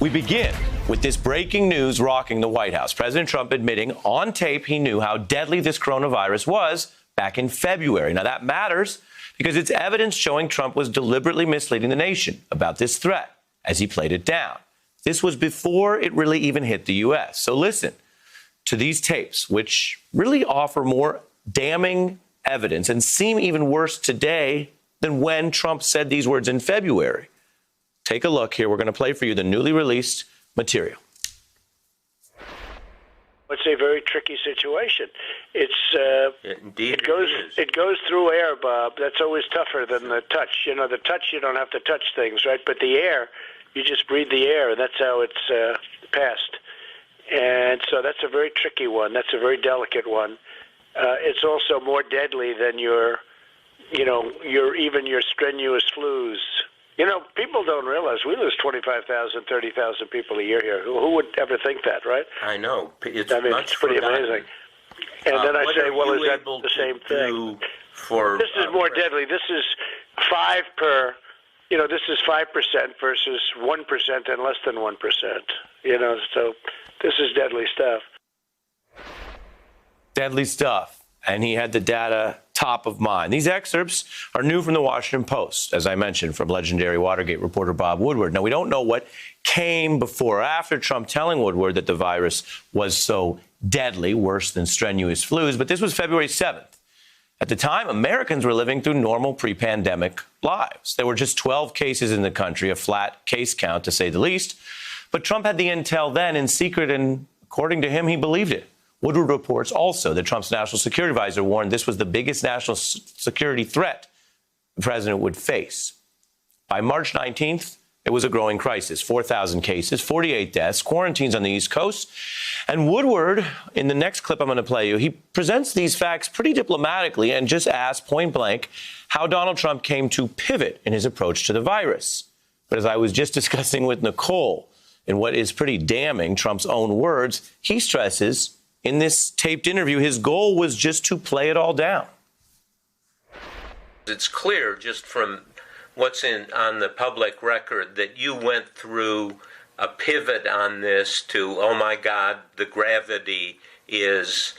We begin with this breaking news rocking the White House. President Trump admitting on tape he knew how deadly this coronavirus was back in February. Now, that matters because it's evidence showing Trump was deliberately misleading the nation about this threat as he played it down. This was before it really even hit the U.S. So listen to these tapes, which really offer more damning evidence and seem even worse today than when Trump said these words in February. Take a look here. We're going to play for you the newly released material. It's a very tricky situation. Indeed, it goes through air, Bob. That's always tougher than the touch. You know, the touch, you don't have to touch things, right? But the air, you just breathe the air, and that's how it's passed. And so that's a very tricky one. That's a very delicate one. It's also more deadly than your strenuous flus. You know, people don't realize we lose 25,000, 30,000 people a year here. Who would ever think that, right? I know. It's pretty amazing. And then I say, well, is that the same thing? This is more deadly. This is 5 per, this is 5% versus 1% and less than 1%. So this is deadly stuff. Deadly stuff. And he had the data top of mind. These excerpts are new from the Washington Post, as I mentioned, from legendary Watergate reporter Bob Woodward. Now, we don't know what came before or after Trump telling Woodward that the virus was so deadly, worse than strenuous flus, but this was February 7th. At the time, Americans were living through normal pre-pandemic lives. There were just 12 cases in the country, a flat case count, to say the least. But Trump had the intel then in secret, and according to him, he believed it. Woodward reports also that Trump's national security advisor warned this was the biggest national security threat the president would face. By March 19th, it was a growing crisis. 4,000 cases, 48 deaths, quarantines on the East Coast. And Woodward, in the next clip I'm going to play you, he presents these facts pretty diplomatically and just asks point blank how Donald Trump came to pivot in his approach to the virus. But as I was just discussing with Nicole, in what is pretty damning, Trump's own words, he stresses in this taped interview, his goal was just to play it all down. It's clear just from what's on the public record that you went through a pivot on this to, oh my God, the gravity is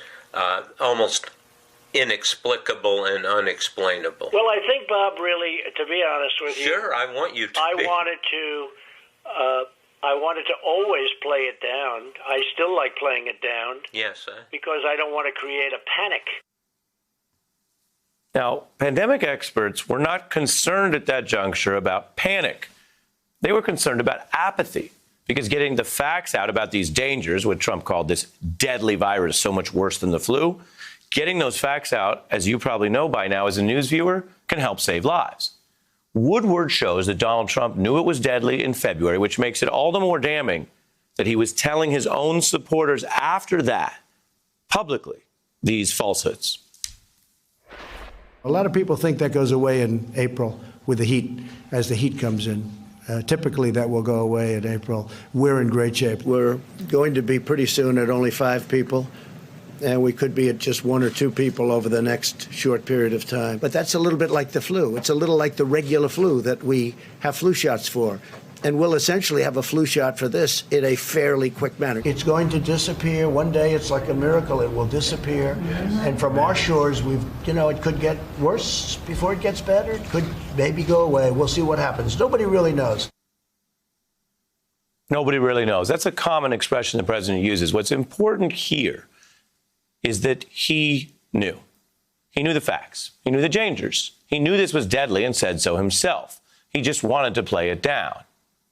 almost inexplicable and unexplainable. Well, I think, Bob, really, to be honest with you, sure, I want you to. I wanted to always play it down. I still like playing it down. Yes. Because I don't want to create a panic. Now, pandemic experts were not concerned at that juncture about panic. They were concerned about apathy, because getting the facts out about these dangers, what Trump called this deadly virus, so much worse than the flu, getting those facts out, as you probably know by now as a news viewer, can help save lives. Woodward shows that Donald Trump knew it was deadly in February, which makes it all the more damning that he was telling his own supporters after that, publicly, these falsehoods. A lot of people think that goes away in April with the heat, as the heat comes in. Typically, that will go away in April. We're in great shape. We're going to be pretty soon at only 5 people. And we could be at just 1 or 2 people over the next short period of time. But that's a little bit like the flu. It's a little like the regular flu that we have flu shots for. And we'll essentially have a flu shot for this in a fairly quick manner. It's going to disappear. One day, it's like a miracle. It will disappear. And from our shores, it could get worse before it gets better. It could maybe go away. We'll see what happens. Nobody really knows. Nobody really knows. That's a common expression the president uses. What's important here is that he knew. He knew the facts. He knew the dangers. He knew this was deadly and said so himself. He just wanted to play it down,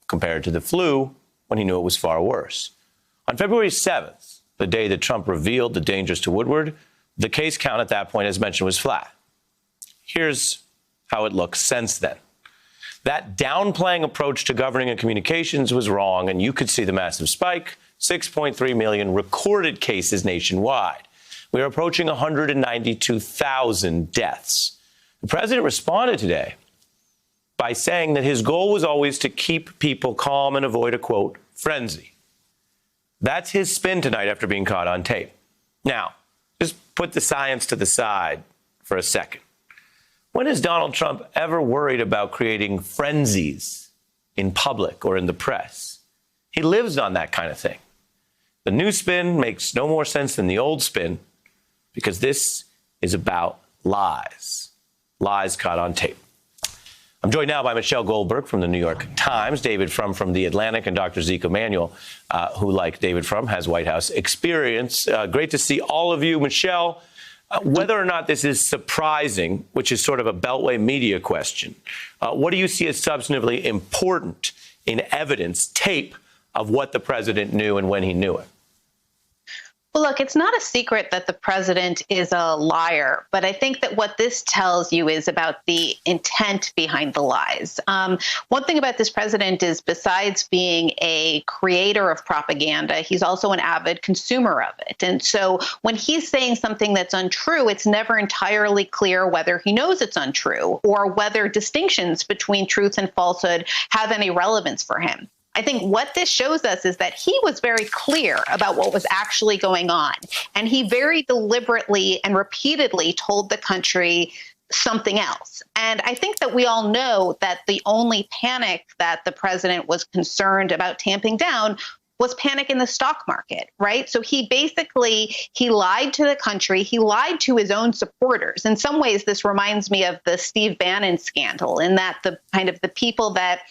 compared to the flu, when he knew it was far worse. On February 7th, the day that Trump revealed the dangers to Woodward, the case count at that point, as mentioned, was flat. Here's how it looks since then. That downplaying approach to governing and communications was wrong, and you could see the massive spike, 6.3 million recorded cases nationwide. We are approaching 192,000 deaths. The president responded today by saying that his goal was always to keep people calm and avoid a, quote, frenzy. That's his spin tonight after being caught on tape. Now, just put the science to the side for a second. When has Donald Trump ever worried about creating frenzies in public or in the press? He lives on that kind of thing. The new spin makes no more sense than the old spin because this is about lies. Lies caught on tape. I'm joined now by Michelle Goldberg from the New York Times, David Frum from The Atlantic, and Dr. Zeke Emanuel, who, like David Frum, has White House experience. Great to see all of you. Michelle, whether or not this is surprising, which is sort of a Beltway media question, what do you see as substantively important in evidence, tape, of what the president knew and when he knew it? Well, look, it's not a secret that the president is a liar, but I think that what this tells you is about the intent behind the lies. One thing about this president is, besides being a creator of propaganda, he's also an avid consumer of it. And so when he's saying something that's untrue, it's never entirely clear whether he knows it's untrue or whether distinctions between truth and falsehood have any relevance for him. I think what this shows us is that he was very clear about what was actually going on. And he very deliberately and repeatedly told the country something else. And I think that we all know that the only panic that the president was concerned about tamping down was panic in the stock market, right? So he lied to the country. He lied to his own supporters. In some ways, this reminds me of the Steve Bannon scandal, in that the people that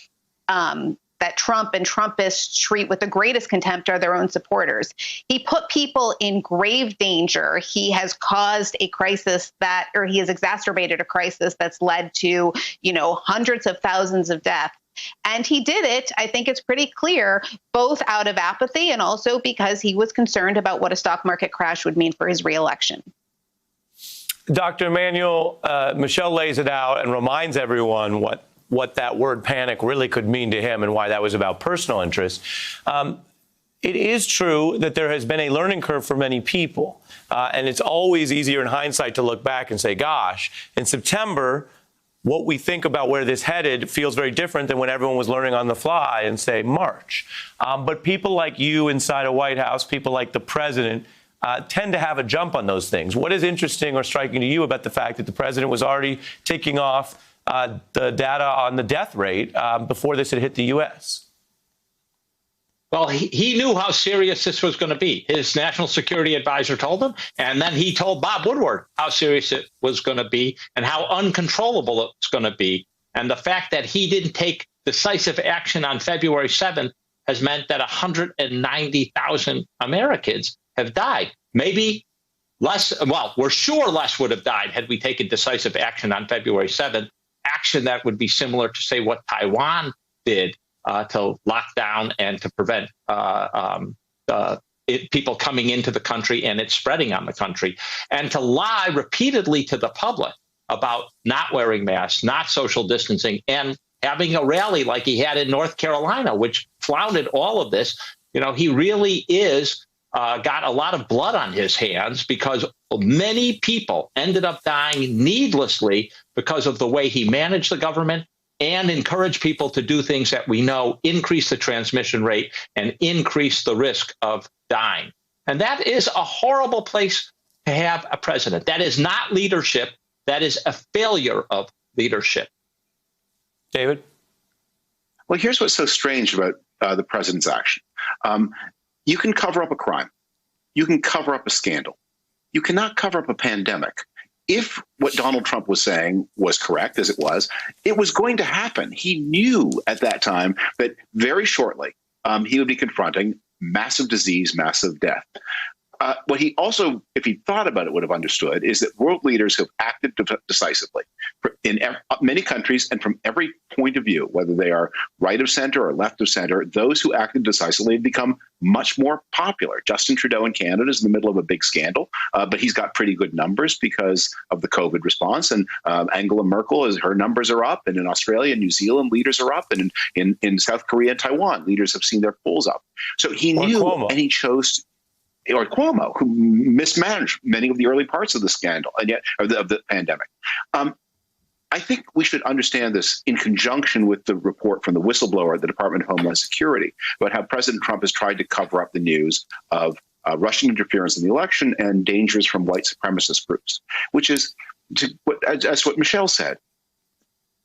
Trump and Trumpists treat with the greatest contempt are their own supporters. He put people in grave danger. He has caused a crisis he has exacerbated a crisis that's led to, hundreds of thousands of deaths. And he did it, I think it's pretty clear, both out of apathy and also because he was concerned about what a stock market crash would mean for his reelection. Dr. Emanuel, Michelle lays it out and reminds everyone what that word panic really could mean to him and why that was about personal interest. It is true that there has been a learning curve for many people. And it's always easier in hindsight to look back and say, gosh, in September, what we think about where this headed feels very different than when everyone was learning on the fly in, say, March. But people like you inside a White House, people like the president, tend to have a jump on those things. What is interesting or striking to you about the fact that the president was already taking off the data on the death rate before this had hit the U.S.? Well, he knew how serious this was going to be. His national security advisor told him, and then he told Bob Woodward how serious it was going to be and how uncontrollable it's going to be. And the fact that he didn't take decisive action on February 7th has meant that 190,000 Americans have died. Maybe less. Well, we're sure less would have died had we taken decisive action on February 7th. Action that would be similar to, say, what Taiwan did to lock down and to prevent people coming into the country and it spreading on the country, and to lie repeatedly to the public about not wearing masks, not social distancing, and having a rally like he had in North Carolina, which flouted all of this. He really is got a lot of blood on his hands because many people ended up dying needlessly because of the way he managed the government and encouraged people to do things that we know increase the transmission rate and increase the risk of dying. And that is a horrible place to have a president. That is not leadership. That is a failure of leadership. David? Well, here's what's so strange about the president's action. You can cover up a crime. You can cover up a scandal. You cannot cover up a pandemic. If what Donald Trump was saying was correct, as it was going to happen. He knew at that time that very shortly he would be confronting massive disease, massive death. What he also, if he thought about it, would have understood is that world leaders have acted decisively in many countries and from every point of view, whether they are right of center or left of center, those who acted decisively have become much more popular. Justin Trudeau in Canada is in the middle of a big scandal, but he's got pretty good numbers because of the COVID response. And Angela Merkel, her numbers are up. And in Australia and New Zealand, leaders are up. And in South Korea and Taiwan, leaders have seen their polls up. So he knew, and he chose or Cuomo, who mismanaged many of the early parts of the scandal and yet of the pandemic. I think we should understand this in conjunction with the report from the whistleblower at the Department of Homeland Security about how President Trump has tried to cover up the news of Russian interference in the election and dangers from white supremacist groups, which is, as what Michelle said,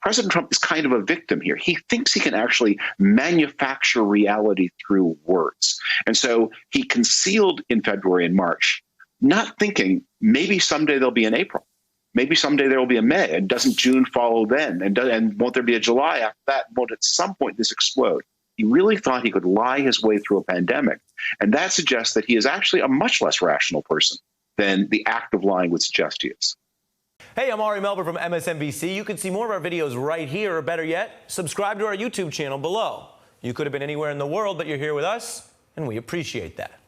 President Trump is kind of a victim here. He thinks he can actually manufacture reality through words. And so he concealed in February and March, not thinking maybe someday there'll be an April. Maybe someday there will be a May, and doesn't June follow then? And won't there be a July after that? Won't at some point this explode? He really thought he could lie his way through a pandemic. And that suggests that he is actually a much less rational person than the act of lying would suggest he is. Hey, I'm Ari Melber from MSNBC. You can see more of our videos right here, or better yet, subscribe to our YouTube channel below. You could have been anywhere in the world, but you're here with us, and we appreciate that.